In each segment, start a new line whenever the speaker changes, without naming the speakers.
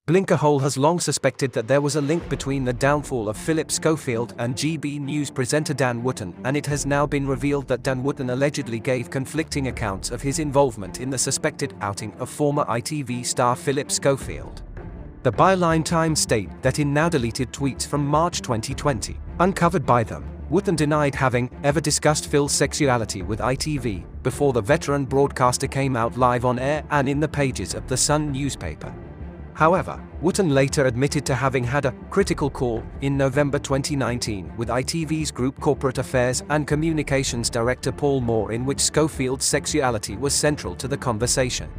Blinkerhole has long suspected that there was a link between the downfall of Phillip Schofield and GB News presenter Dan Wootton, and it has now been revealed that Dan Wootton allegedly gave conflicting accounts of his involvement in the suspected outing of former ITV star Phillip Schofield. The Byline Times state that in now-deleted tweets from March 2020, uncovered by them, Wootton denied having ever discussed Phil's sexuality with ITV before the veteran broadcaster came out live on air and in the pages of the Sun newspaper. However, Wootton later admitted to having had a critical call in November 2019 with ITV's Group Corporate Affairs and Communications Director Paul Moore, in which Schofield's sexuality was central to the conversation.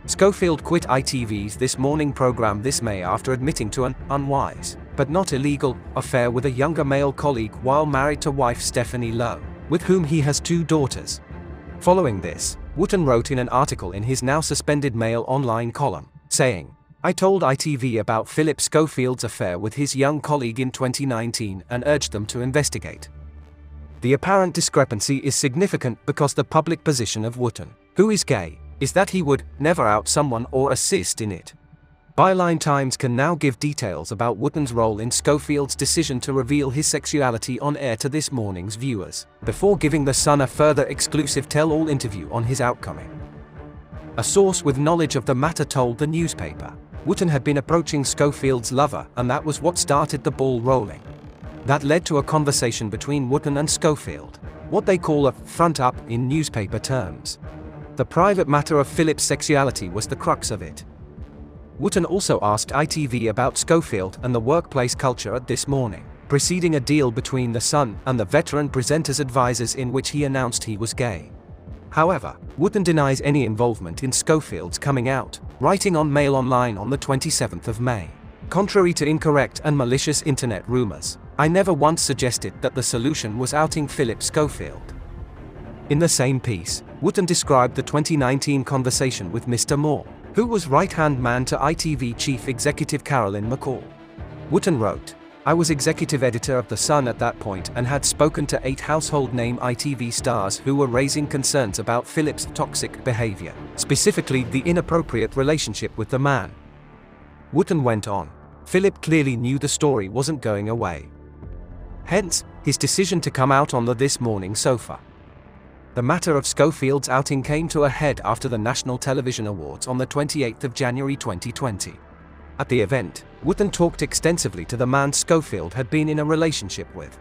Schofield quit ITV's This Morning program this May after admitting to an unwise, but not illegal, affair with a younger male colleague while married to wife Stephanie Lowe, with whom he has 2 daughters. Following this, Wootton wrote in an article in his now suspended Mail Online column, saying, "I told ITV about Phillip Schofield's affair with his young colleague in 2019 and urged them to investigate." The apparent discrepancy is significant because the public position of Wootton, who is gay, is that he would never out someone or assist in it. Byline Times can now give details about Wootton's role in Schofield's decision to reveal his sexuality on air to This Morning's viewers, before giving The Sun a further exclusive tell-all interview on his outcoming. A source with knowledge of the matter told the newspaper, Wootton had been approaching Schofield's lover, and that was what started the ball rolling. That led to a conversation between Wootton and Schofield, what they call a front-up in newspaper terms. The private matter of Phillip's sexuality was the crux of it. Wootton also asked ITV about Schofield and the workplace culture at This Morning, preceding a deal between The Sun and the veteran presenter's advisors in which he announced he was gay. However, Wootton denies any involvement in Schofield's coming out, writing on Mail Online on the 27th of May. "Contrary to incorrect and malicious internet rumors, I never once suggested that the solution was outing Phillip Schofield." In the same piece, Wootton described the 2019 conversation with Mr. Moore, who was right-hand man to ITV Chief Executive Carolyn McCall. Wootton wrote, "I was executive editor of The Sun at that point and had spoken to 8 household name ITV stars who were raising concerns about Phillip's toxic behavior, specifically the inappropriate relationship with the man." Wootton went on, "Phillip clearly knew the story wasn't going away. Hence, his decision to come out on the This Morning sofa." The matter of Schofield's outing came to a head after the National Television Awards on the 28th of January 2020. At the event, Wootton talked extensively to the man Schofield had been in a relationship with.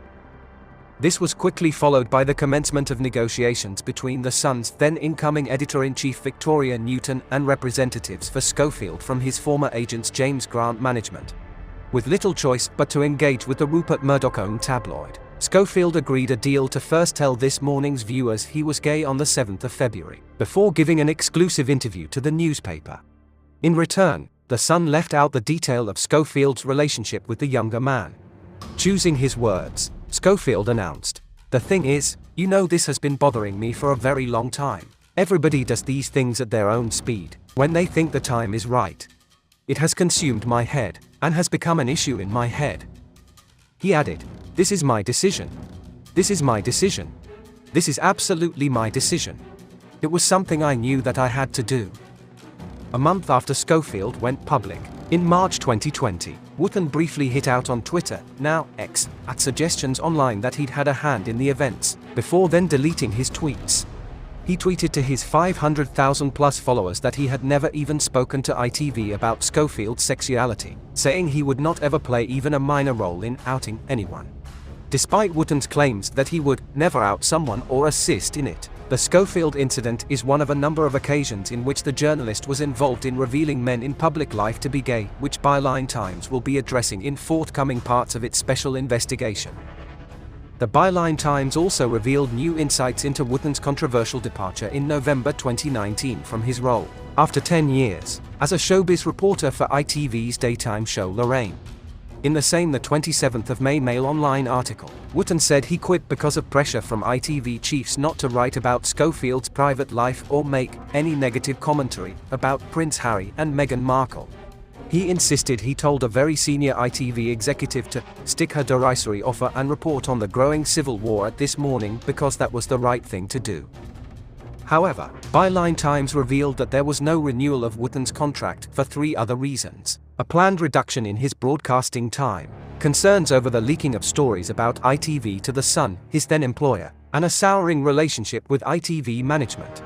This was quickly followed by the commencement of negotiations between The Sun's then incoming editor-in-chief Victoria Newton and representatives for Schofield from his former agent's James Grant management. With little choice but to engage with the Rupert Murdoch-owned tabloid, Schofield agreed a deal to first tell This Morning's viewers he was gay on the 7th of February, before giving an exclusive interview to the newspaper. In return, The Sun left out the detail of Schofield's relationship with the younger man. Choosing his words, Schofield announced, "The thing is, you know, this has been bothering me for a very long time. Everybody does these things at their own speed, when they think the time is right. It has consumed my head, and has become an issue in my head." He added, "This is my decision. This is my decision. This is absolutely my decision. It was something I knew that I had to do." A month after Schofield went public, in March 2020, Wootton briefly hit out on Twitter, now X, at suggestions online that he'd had a hand in the events, before then deleting his tweets. He tweeted to his 500,000-plus followers that he had never even spoken to ITV about Schofield's sexuality, saying he would not ever play even a minor role in outing anyone. Despite Wootton's claims that he would never out someone or assist in it, the Schofield incident is one of a number of occasions in which the journalist was involved in revealing men in public life to be gay, which Byline Times will be addressing in forthcoming parts of its special investigation. The Byline Times also revealed new insights into Wootton's controversial departure in November 2019 from his role, after 10 years, as a showbiz reporter for ITV's daytime show Lorraine. In the 27th of May Mail Online article, Wootton said he quit because of pressure from ITV chiefs not to write about Schofield's private life or make any negative commentary about Prince Harry and Meghan Markle. He insisted he told a very senior ITV executive to stick her derisory offer and report on the growing civil war at This Morning because that was the right thing to do. However, Byline Times revealed that there was no renewal of Wootton's contract for 3 other reasons. a planned reduction in his broadcasting time, concerns over the leaking of stories about ITV to The Sun, his then employer, and a souring relationship with ITV management.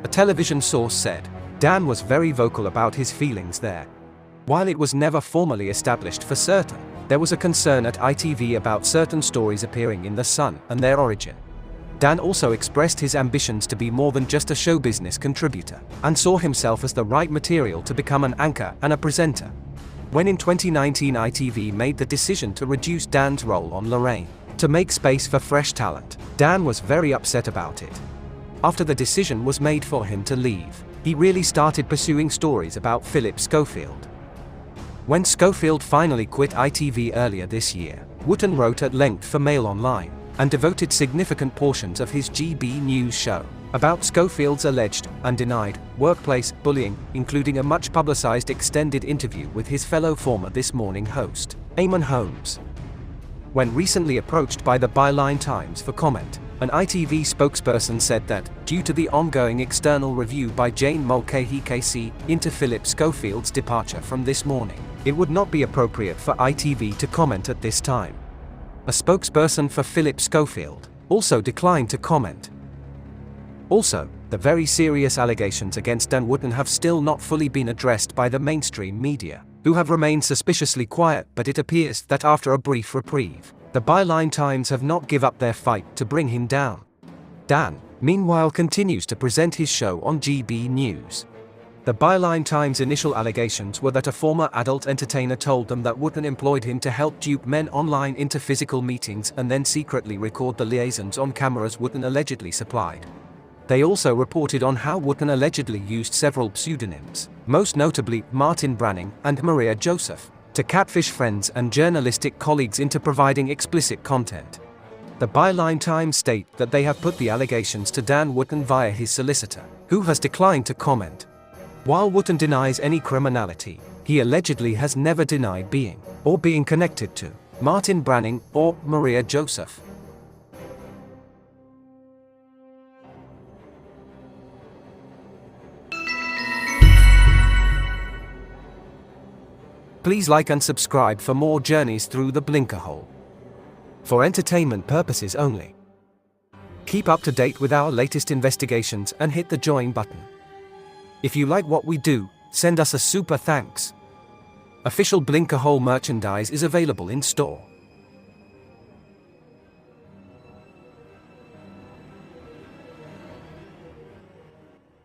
A television source said, Dan was very vocal about his feelings there. While it was never formally established for certain, there was a concern at ITV about certain stories appearing in The Sun and their origin. Dan also expressed his ambitions to be more than just a show business contributor, and saw himself as the right material to become an anchor and a presenter. When in 2019 ITV made the decision to reduce Dan's role on Lorraine, to make space for fresh talent, Dan was very upset about it. After the decision was made for him to leave, he really started pursuing stories about Phillip Schofield. When Schofield finally quit ITV earlier this year, Wootton wrote at length for Mail Online, and devoted significant portions of his GB News show about Schofield's alleged and denied workplace bullying, including a much publicized extended interview with his fellow former This Morning host, Eamon Holmes. When recently approached by the Byline Times for comment, an ITV spokesperson said that, due to the ongoing external review by Jane Mulcahy KC into Phillip Schofield's departure from This Morning, it would not be appropriate for ITV to comment at this time. A spokesperson for Phillip Schofield also declined to comment. Also, the very serious allegations against Dan Wootton have still not fully been addressed by the mainstream media, who have remained suspiciously quiet, but it appears that after a brief reprieve, the Byline Times have not given up their fight to bring him down. Dan, meanwhile, continues to present his show on GB News. The Byline Times' initial allegations were that a former adult entertainer told them that Wootton employed him to help dupe men online into physical meetings and then secretly record the liaisons on cameras Wootton allegedly supplied. They also reported on how Wootton allegedly used several pseudonyms, most notably Martin Branning and Maria Joseph, to catfish friends and journalistic colleagues into providing explicit content. The Byline Times state that they have put the allegations to Dan Wootton via his solicitor, who has declined to comment. While Wootton denies any criminality, he allegedly has never denied being, or being connected to, Martin Branning or Maria Joseph. Please like and subscribe for more journeys through the Blinkerhole. For entertainment purposes only. Keep up to date with our latest investigations and hit the join button. If you like what we do, send us a super thanks. Official Blinkerhole merchandise is available in store.